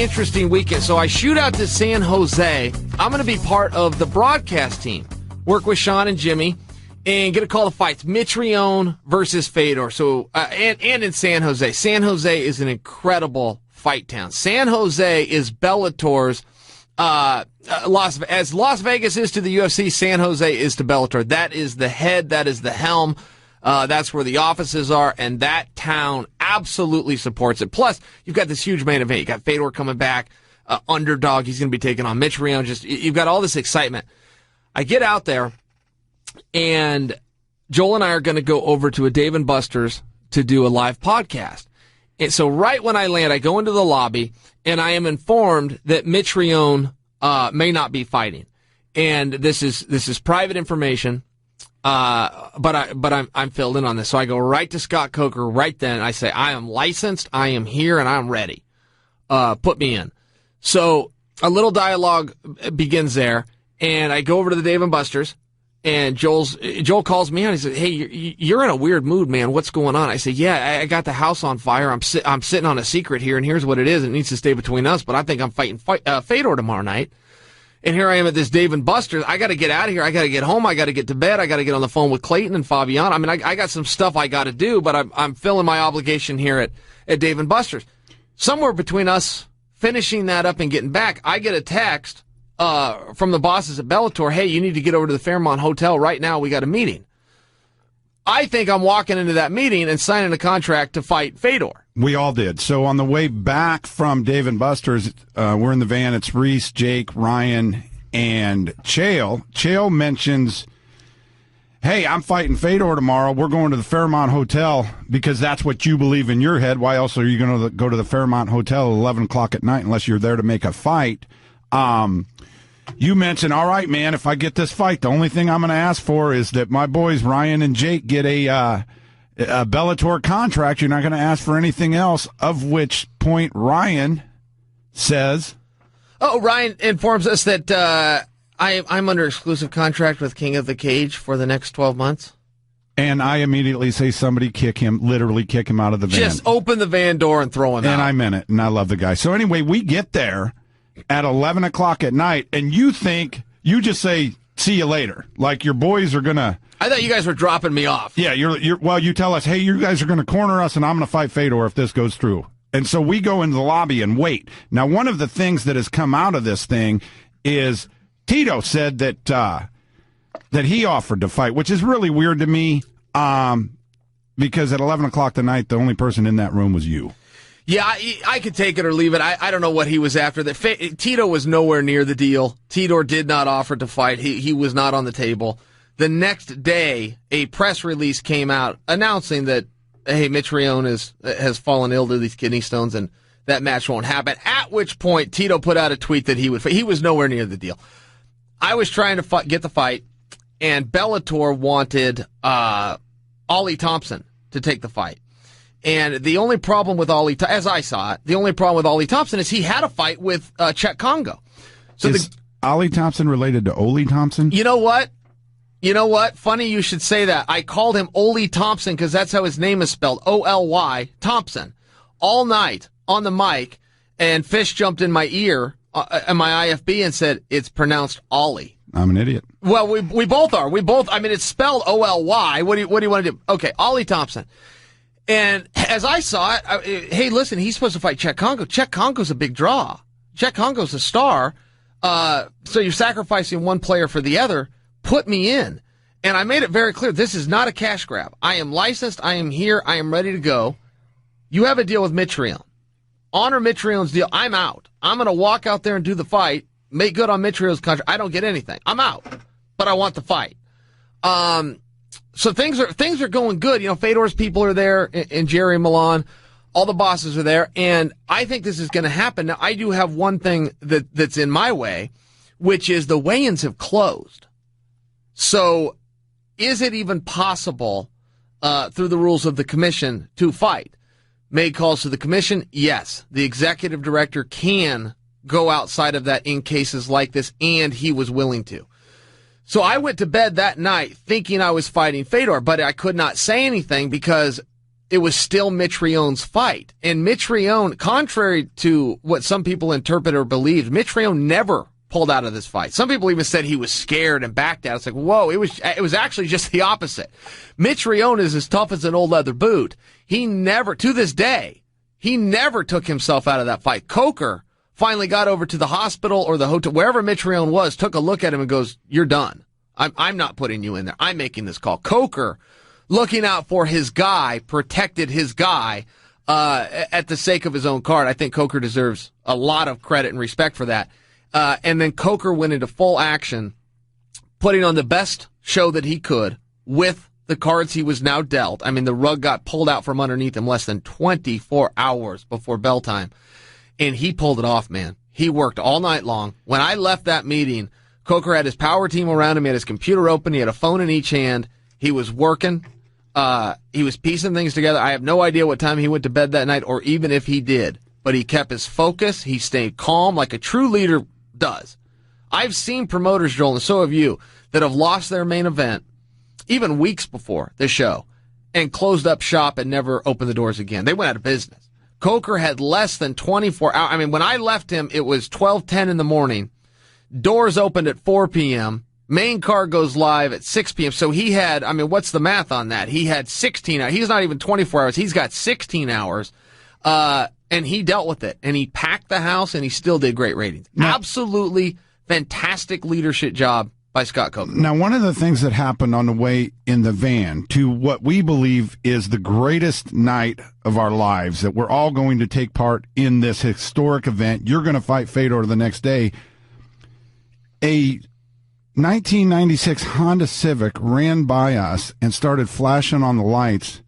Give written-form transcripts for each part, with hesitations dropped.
interesting weekend. So I shoot out to San Jose. I'm going to be part of the broadcast team, work with Sean and Jimmy, and get a call to fights. Mitrione versus Fedor. So, and in San Jose. San Jose is an incredible fight town. San Jose is Bellator's, as Las Vegas is to the UFC, San Jose is to Bellator. That is the head, that is the helm. That's where the offices are, and that town absolutely supports it. Plus, you've got this huge main event. You got Fedor coming back, underdog. He's going to be taking on Mitrione. Just, you've got all this excitement. I get out there, and Joel and I are going to go over to a Dave & Buster's to do a live podcast. And so right when I land, I go into the lobby, and I am informed that Mitrione may not be fighting. And this is private information, but I'm filled in on this. So I go right to Scott Coker right then. I say, I am licensed, I am here, and I'm ready. Put me in. So a little dialogue begins there, and I go over to the Dave & Buster's. And Joel calls me out. He says, "Hey, you're in a weird mood, man. What's going on?" I say, "Yeah, I got the house on fire. I'm sitting on a secret here, and here's what it is. It needs to stay between us. But I think I'm fighting Fedor tomorrow night. And here I am at this Dave & Buster's. I got to get out of here. I got to get home. I got to get to bed. I got to get on the phone with Clayton and Fabian. I mean, I got some stuff I got to do, but I'm filling my obligation here at Dave & Buster's. Somewhere between us finishing that up and getting back, I get a text from the bosses at Bellator, hey, you need to get over to the Fairmont Hotel right now. We got a meeting. I think I'm walking into that meeting and signing a contract to fight Fedor. We all did. So on the way back from Dave & Buster's, we're in the van. It's Reese, Jake, Ryan, and Chael. Chael mentions, hey, I'm fighting Fedor tomorrow. We're going to the Fairmont Hotel because that's what you believe in your head. Why else are you going to go to the Fairmont Hotel at 11 o'clock at night unless you're there to make a fight? You mentioned, all right, man, if I get this fight, the only thing I'm going to ask for is that my boys, Ryan and Jake, get a Bellator contract. You're not going to ask for anything else, of which point Ryan says... Oh, Ryan informs us that I'm under exclusive contract with King of the Cage for the next 12 months. And I immediately say somebody literally kick him out of the van. Just open the van door and throw him out. And I meant it, and I love the guy. So anyway, we get there at 11 o'clock at night, and you just say, see you later. Like your boys are going to... I thought you guys were dropping me off. Yeah, you tell us, hey, you guys are going to corner us, and I'm going to fight Fedor if this goes through. And so we go into the lobby and wait. Now, one of the things that has come out of this thing is Tito said that he offered to fight, which is really weird to me, because at 11 o'clock tonight, the only person in that room was you. Yeah, I could take it or leave it. I don't know what he was after. Tito was nowhere near the deal. Tito did not offer to fight. He was not on the table. The next day, a press release came out announcing that, hey, Mitrione has fallen ill to these kidney stones and that match won't happen. At which point, Tito put out a tweet that he would fight. He was nowhere near the deal. I was trying to get the fight, and Bellator wanted Ollie Thompson to take the fight. And the only problem with Ollie, as I saw it, the only problem with Ollie Thompson is he had a fight with Chet Congo. So is Ollie Thompson related to Ole Thompson? You know what? Funny you should say that. I called him Ole Thompson because that's how his name is spelled, O-L-Y, Thompson, all night on the mic, and Fish jumped in my ear, in my IFB, and said, it's pronounced Ollie. I'm an idiot. Well, we both are. I mean, it's spelled O-L-Y. What do you want to do? Okay, Ollie Thompson. And as I saw it, hey, listen, he's supposed to fight Chet Congo. Chet Congo's a big draw. Chet Congo's a star. So you're sacrificing one player for the other. Put me in. And I made it very clear, this is not a cash grab. I am licensed. I am here. I am ready to go. You have a deal with Mitrione. Honor Mitrione's deal. I'm out. I'm going to walk out there and do the fight, make good on Mitrione's contract. I don't get anything. I'm out. But I want the fight. So things are going good. You know, Fedor's people are there, and Jerry Milan, all the bosses are there, and I think this is going to happen. Now, I do have one thing that's in my way, which is the weigh-ins have closed. So, is it even possible, through the rules of the commission, to fight? Made calls to the commission? Yes. The executive director can go outside of that in cases like this, and he was willing to. So I went to bed that night thinking I was fighting Fedor, but I could not say anything because it was still Mitrione's fight. And Mitrione, contrary to what some people interpret or believe, Mitrione never pulled out of this fight. Some people even said he was scared and backed out. It's like, whoa, it was actually just the opposite. Mitrione is as tough as an old leather boot. He never, to this day, he never took himself out of that fight. Coker finally got over to the hospital or the hotel, wherever Mitrione was, took a look at him and goes, "You're done. I'm not putting you in there. I'm making this call." Coker, looking out for his guy, protected his guy at the sake of his own card. I think Coker deserves a lot of credit and respect for that. And then Coker went into full action, putting on the best show that he could with the cards he was now dealt. I mean, the rug got pulled out from underneath him less than 24 hours before bell time. And he pulled it off, man. He worked all night long. When I left that meeting, Coker had his power team around him. He had his computer open. He had a phone in each hand. He was working. He was piecing things together. I have no idea what time he went to bed that night or even if he did. But he kept his focus. He stayed calm like a true leader does. I've seen promoters, Joel, and so have you, that have lost their main event even weeks before the show and closed up shop and never opened the doors again. They went out of business. Coker had less than 24 hours. I mean, when I left him, it was 12:10 in the morning. Doors opened at 4 p.m. Main card goes live at 6 p.m. So he had, I mean, what's the math on that? He had 16 hours. He's not even 24 hours. He's got 16 hours. And he dealt with it. And he packed the house, and he still did great ratings. Now, absolutely fantastic leadership job by Scott Coker. Now, one of the things that happened on the way in the van to what we believe is the greatest night of our lives, that we're all going to take part in this historic event. You're going to fight Fedor the next day. A 1996 Honda Civic ran by us and started flashing on the lights,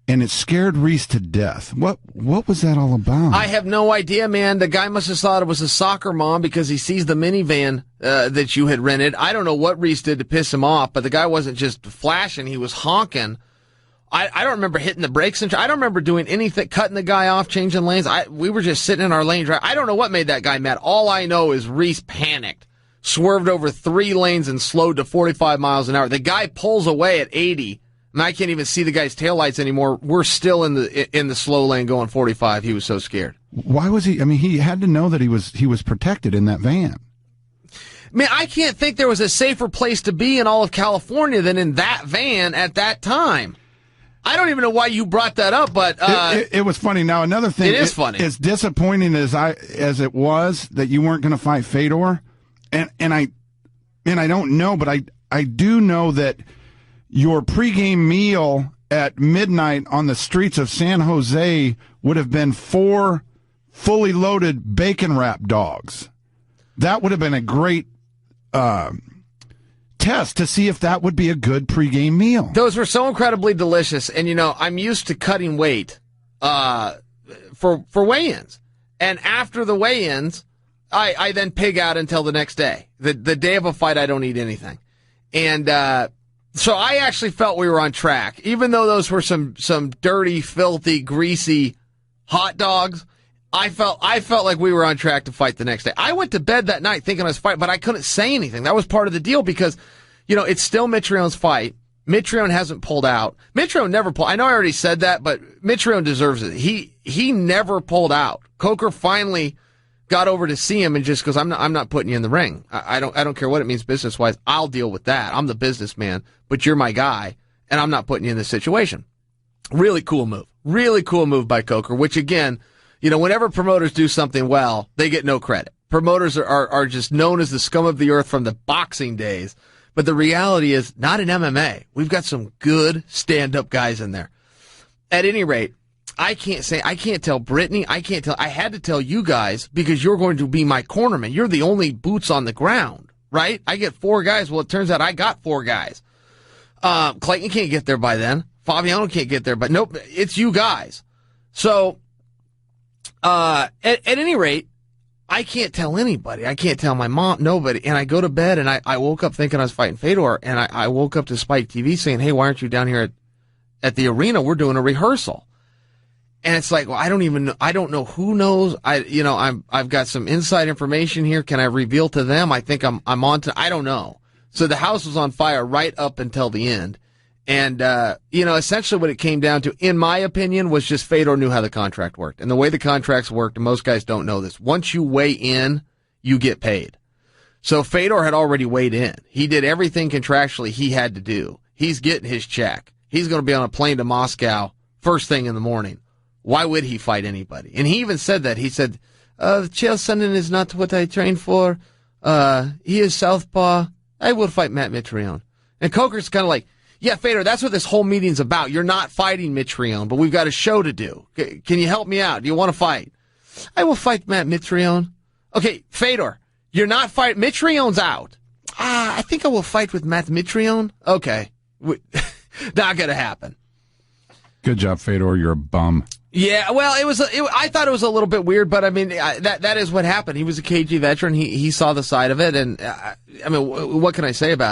and it scared Reese to death. What was that all about? I have no idea, man. The guy must have thought it was a soccer mom because he sees the minivan that you had rented. I don't know what Reese did to piss him off, but the guy wasn't just flashing. He was honking. I don't remember hitting the brakes. I don't remember doing anything, cutting the guy off, changing lanes. We were just sitting in our lane. I don't know what made that guy mad. All I know is Reese panicked, swerved over 3 lanes, and slowed to 45 miles an hour. The guy pulls away at 80. And I can't even see the guy's taillights anymore. We're still in the slow lane going 45. He was so scared. Why was he? I mean, he had to know that he was protected in that van. Man, I can't think there was a safer place to be in all of California than in that van at that time. I don't even know why you brought that up, but it was funny. Now, another thing, it is funny. As disappointing as it was that you weren't going to fight Fedor, and I don't know, but I do know that your pregame meal at midnight on the streets of San Jose would have been 4 fully loaded bacon wrap dogs. That would have been a great test to see if that would be a good pregame meal. Those were so incredibly delicious. And, I'm used to cutting weight for weigh-ins. And after the weigh-ins, I then pig out until the next day. The day of a fight, I don't eat anything. And so I actually felt we were on track. Even though those were some dirty, filthy, greasy hot dogs, I felt like we were on track to fight the next day. I went to bed that night thinking I was fighting, but I couldn't say anything. That was part of the deal because, it's still Mitrione's fight. Mitrione hasn't pulled out. Mitrione never pulled. I know I already said that, but Mitrione deserves it. He never pulled out. Coker finally got over to see him and just goes, I'm not putting you in the ring. I don't care what it means business wise. I'll deal with that. I'm the businessman, but you're my guy, and I'm not putting you in this situation. Really cool move. Really cool move by Coker, which again, whenever promoters do something well, they get no credit. Promoters are just known as the scum of the earth from the boxing days. But the reality is, not in MMA. We've got some good stand-up guys in there. At any rate, I can't tell Brittany, I had to tell you guys because you're going to be my cornerman. You're the only boots on the ground, right? I get 4 guys. Well, it turns out I got 4 guys. Clayton can't get there by then. Fabiano can't get there, but nope, it's you guys. So, at any rate, I can't tell anybody. I can't tell my mom, nobody. And I go to bed and I woke up thinking I was fighting Fedor, and I woke up to Spike TV saying, hey, why aren't you down here at the arena? We're doing a rehearsal. And it's like, well, I don't know who knows. I've got some inside information here. Can I reveal to them? I think I'm on to, I don't know. So the house was on fire right up until the end. And, essentially what it came down to, in my opinion, was just Fedor knew how the contract worked. And the way the contracts worked, and most guys don't know this, once you weigh in, you get paid. So Fedor had already weighed in. He did everything contractually he had to do. He's getting his check. He's going to be on a plane to Moscow first thing in the morning. Why would he fight anybody? And he even said that. He said, Chael Sonnen is not what I trained for. He is southpaw. I will fight Matt Mitrione. And Coker's kind of like, yeah, Fedor, that's what this whole meeting's about. You're not fighting Mitrione, but we've got a show to do. Can you help me out? Do you want to fight? I will fight Matt Mitrione. Okay, Fedor, you're not fighting. Mitrione's out. I think I will fight with Matt Mitrione. Okay. Not going to happen. Good job, Fedor. You're a bum. Yeah, well, I thought it was a little bit weird, but I mean, that is what happened. He was a KG veteran. He saw the side of it, and I mean, what can I say about it?